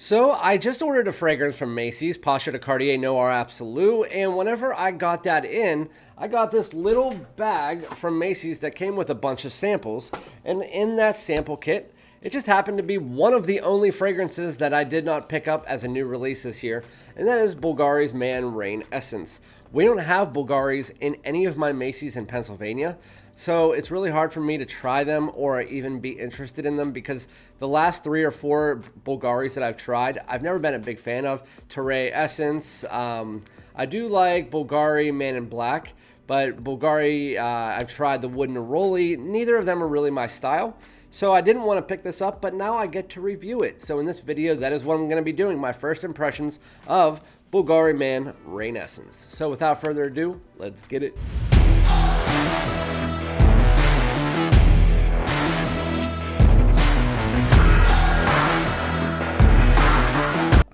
So I just ordered a fragrance from Macy's, Pacha de Cartier Noir Absolute, and whenever I got that in, I got this little bag from Macy's that came with a bunch of samples, and in that sample kit, it just happened to be one of the only fragrances that I did not pick up as a new release this year, and that is Bvlgari's Man Rain Essence. We don't have Bvlgari's in any of my Macy's in Pennsylvania, so it's really hard for me to try them or even be interested in them because the last 3 or 4 Bvlgari's that I've tried, I've never been a big fan of. Terray Essence, I do like Bvlgari Man in Black, but Bvlgari, I've tried the Wood Neroli. Neither of them are really my style. So I didn't want to pick this up, but now I get to review it. So in this video, that is what I'm going to be doing, my first impressions of Bvlgari Man Rain Essence. So without further ado, let's get it.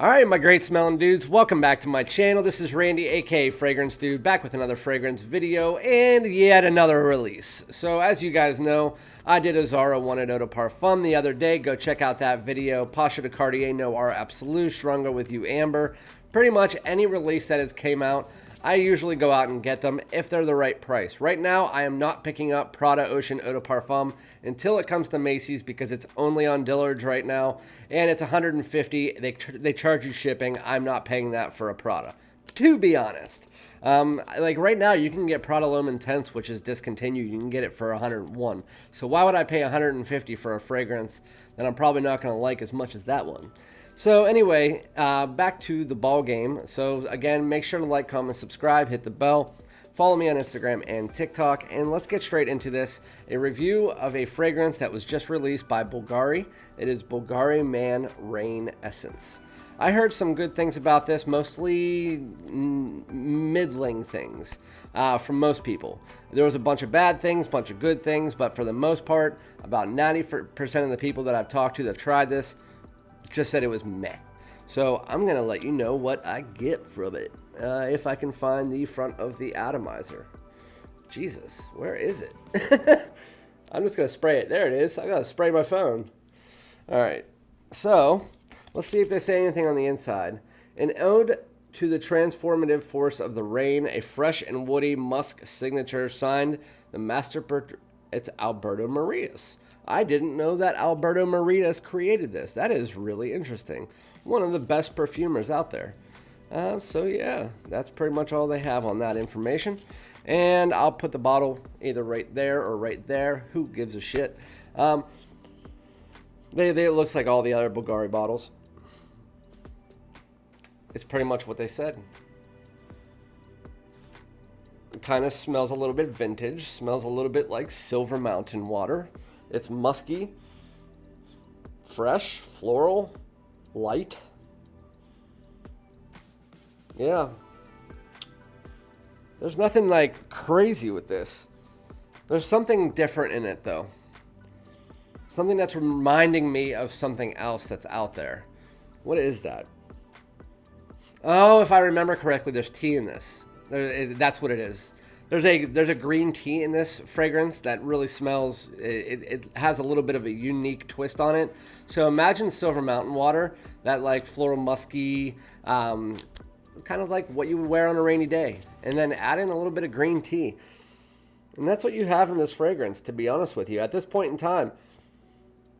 Alright, my great smelling dudes, welcome back to my channel. This is Randy, aka Fragrance Dude, back with another fragrance video and yet another release. So as you guys know, I did a Zara Wanted Eau de Parfum the other day. Go check out that video. Pacha de Cartier Noir Absolute, Stronger With You Amber. Pretty much any release that has came out, I usually go out and get them if they're the right price. Right now, I am not picking up Prada Ocean Eau de Parfum until it comes to Macy's because it's only on Dillard's right now, and it's $150. They charge you shipping. I'm not paying that for a Prada, to be honest. Like right now, you can get Prada L'Homme Intense, which is discontinued. You can get it for $101. So why would I pay $150 for a fragrance that I'm probably not going to like as much as that one? So anyway, back to the ball game. So again, make sure to like, comment, subscribe, hit the bell, follow me on Instagram and TikTok, and let's get straight into this. A review of a fragrance that was just released by Bvlgari. It is Bvlgari Man Rain Essence. I heard some good things about this, mostly middling things from most people. There was a bunch of bad things, bunch of good things, but for the most part, about 90% of the people that I've talked to that have tried this just said it was meh. So I'm gonna let you know what I get from it. If I can find the front of the atomizer. Jesus, where is it? I'm just gonna spray it. There it is. I gotta spray my phone. All right, so let's see if they say anything on the inside. An ode to the transformative force of the rain, a fresh and woody musk signature, signed the master. It's Alberto Morillas. I didn't know that Alberto Morillas created this. That is really interesting. One of the best perfumers out there. So yeah, that's pretty much all they have on that information. And I'll put the bottle either right there or right there. Who gives a shit? It looks like all the other Bvlgari bottles. It's pretty much what they said. It kind of smells a little bit vintage. Smells a little bit like Silver Mountain water. It's musky, fresh, floral, light. Yeah. There's nothing like crazy with this. There's something different in it though. Something that's reminding me of something else that's out there. What is that? Oh, if I remember correctly, there's tea in this. That's what it is. There's a green tea in this fragrance that really smells, it has a little bit of a unique twist on it. So imagine Silver Mountain water, that like floral musky, kind of like what you would wear on a rainy day. And then add in a little bit of green tea. And that's what you have in this fragrance, to be honest with you. At this point in time,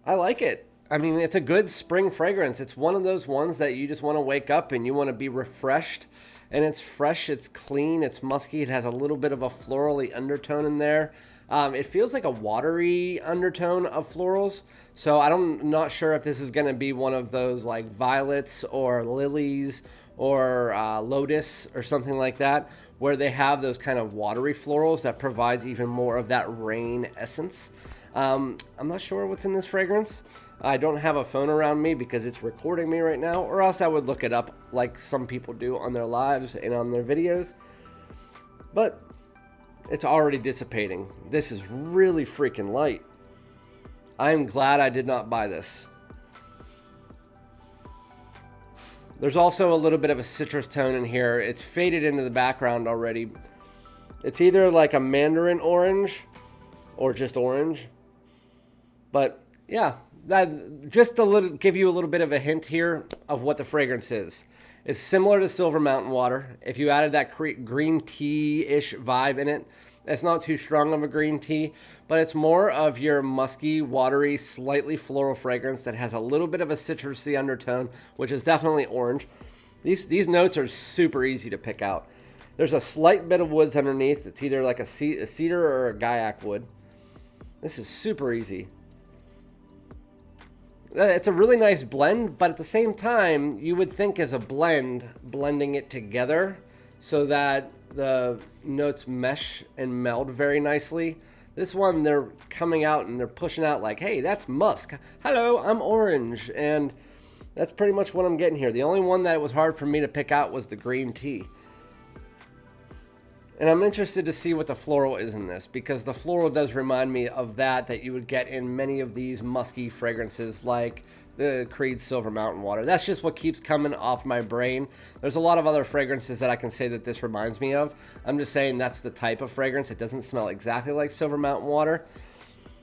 I like it. I mean, it's a good spring fragrance. It's one of those ones that you just want to wake up and you want to be refreshed. And it's fresh, it's clean, it's musky. It has a little bit of a florally undertone in there. It feels like a watery undertone of florals. So I'm not sure if this is going to be one of those like violets or lilies or lotus or something like that, where they have those kind of watery florals that provides even more of that rain essence. I'm not sure what's in this fragrance. I don't have a phone around me because it's recording me right now, or else I would look it up like some people do on their lives and on their videos. But it's already dissipating. This is really freaking light. I'm glad I did not buy this. There's also a little bit of a citrus tone in here. It's faded into the background already. It's either like a mandarin orange or just orange. But yeah, that just a little, give you a little bit of a hint here of what the fragrance is. It's similar to Silver Mountain Water. If you added that green tea-ish vibe in it, it's not too strong of a green tea, but it's more of your musky, watery, slightly floral fragrance that has a little bit of a citrusy undertone, which is definitely orange. These notes are super easy to pick out. There's a slight bit of woods underneath. It's either like a cedar or a gaiac wood. This is super easy. It's a really nice blend, but at the same time, you would think as a blend, blending it together so that the notes mesh and meld very nicely. This one, they're coming out and they're pushing out like, hey, that's musk. Hello, I'm orange. And that's pretty much what I'm getting here. The only one that was hard for me to pick out was the green tea. And I'm interested to see what the floral is in this, because the floral does remind me of that you would get in many of these musky fragrances like the Creed Silver Mountain Water. That's just what keeps coming off my brain. There's a lot of other fragrances that I can say that this reminds me of. I'm just saying that's the type of fragrance. It doesn't smell exactly like Silver Mountain Water.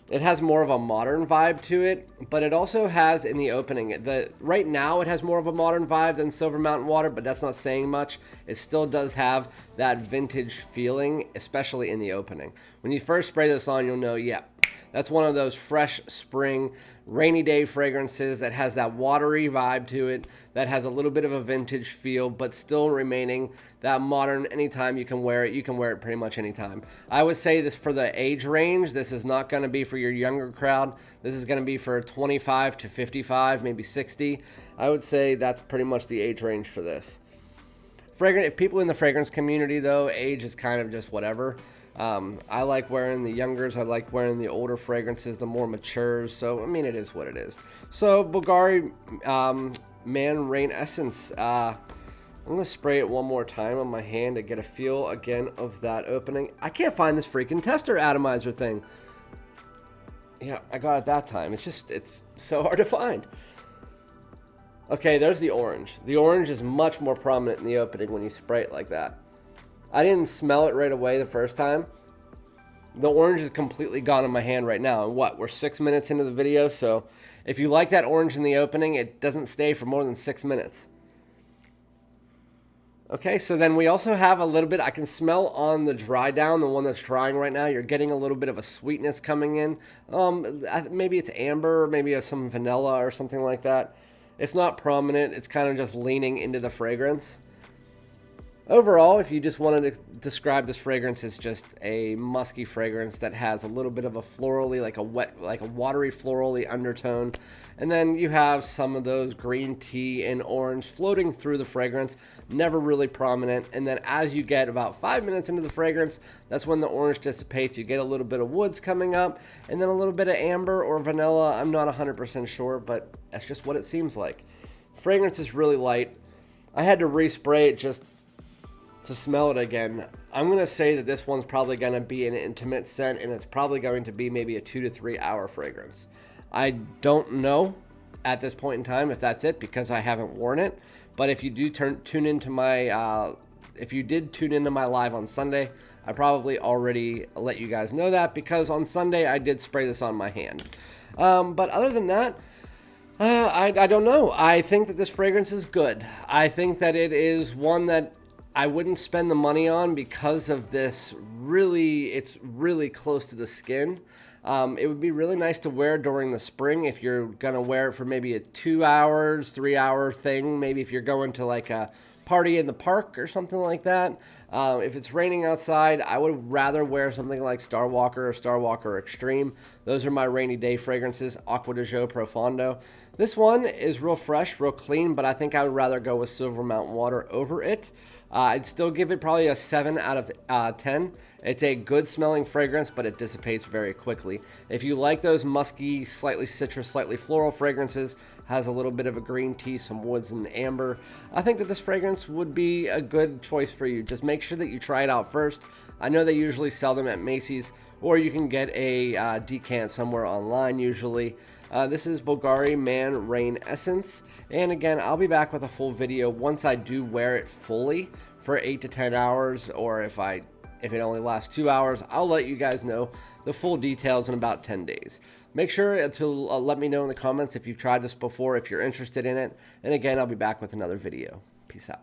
It has more of a modern vibe to it, but it also has in the opening, right now it has more of a modern vibe than Silver Mountain Water, but that's not saying much. It still does have that vintage feeling, especially in the opening. When you first spray this on, you'll know, yeah, that's one of those fresh spring, rainy day fragrances that has that watery vibe to it, that has a little bit of a vintage feel, but still remaining that modern. Anytime you can wear it pretty much anytime. I would say this for the age range, this is not going to be for your younger crowd. This is going to be for 25 to 55, maybe 60. I would say that's pretty much the age range for this. People in the fragrance community, though, age is kind of just whatever. I like wearing the youngers. I like wearing the older fragrances, the more matures. So, I mean, it is what it is. So, Bvlgari Man Rain Essence. I'm going to spray it one more time on my hand to get a feel, again, of that opening. I can't find this freaking tester atomizer thing. Yeah, I got it that time. It's so hard to find. Okay, there's the orange. The orange is much more prominent in the opening when you spray it like that. I didn't smell it right away the first time. The orange is completely gone in my hand right now. And we're 6 minutes into the video, so if you like that orange in the opening, it doesn't stay for more than 6 minutes. Okay, so then we also have a little bit, I can smell on the dry down, the one that's drying right now, you're getting a little bit of a sweetness coming in. Maybe it's amber, or maybe it's some vanilla or something like that. It's not prominent, it's kind of just leaning into the fragrance. Overall, if you just wanted to describe this fragrance as just a musky fragrance that has a little bit of a florally, like a watery florally undertone, and then you have some of those green tea and orange floating through the fragrance, never really prominent. And then as you get about 5 minutes into the fragrance, that's when the orange dissipates. You get a little bit of woods coming up, and then a little bit of amber or vanilla. I'm not 100% sure, but that's just what it seems like. Fragrance is really light. I had to respray it just to smell it again. I'm going to say that this one's probably going to be an intimate scent, and it's probably going to be maybe a 2 to 3 hour fragrance. I don't know at this point in time if that's it, because I haven't worn it. But if you do tune into my if you did tune into my live on Sunday, I probably already let you guys know that, because on Sunday I did spray this on my hand. But other than that, I don't know. I think that this fragrance is good. I think that it is one that I wouldn't spend the money on because of this. It's really close to the skin. It would be really nice to wear during the spring if you're gonna wear it for maybe a 2 hours, 3 hour thing. Maybe if you're going to like a party in the park or something like that. If it's raining outside, I would rather wear something like Star Walker or Star Walker Extreme. Those are my rainy day fragrances, Acqua di Gio Profondo. This one is real fresh, real clean, but I think I would rather go with Silver Mountain Water over it. I'd still give it probably a 7 out of 10. It's a good smelling fragrance, but it dissipates very quickly. If you like those musky, slightly citrus, slightly floral fragrances, has a little bit of a green tea, some woods and amber, I think that this fragrance would be a good choice for you. Just make sure that you try it out first. I know they usually sell them at Macy's, or you can get a decant somewhere online usually. This is Bvlgari Man Rain Essence, and again, I'll be back with a full video once I do wear it fully for 8 to 10 hours, or if I If it only lasts 2 hours, I'll let you guys know the full details in about 10 days. Make sure to let me know in the comments if you've tried this before, if you're interested in it. And again, I'll be back with another video. Peace out.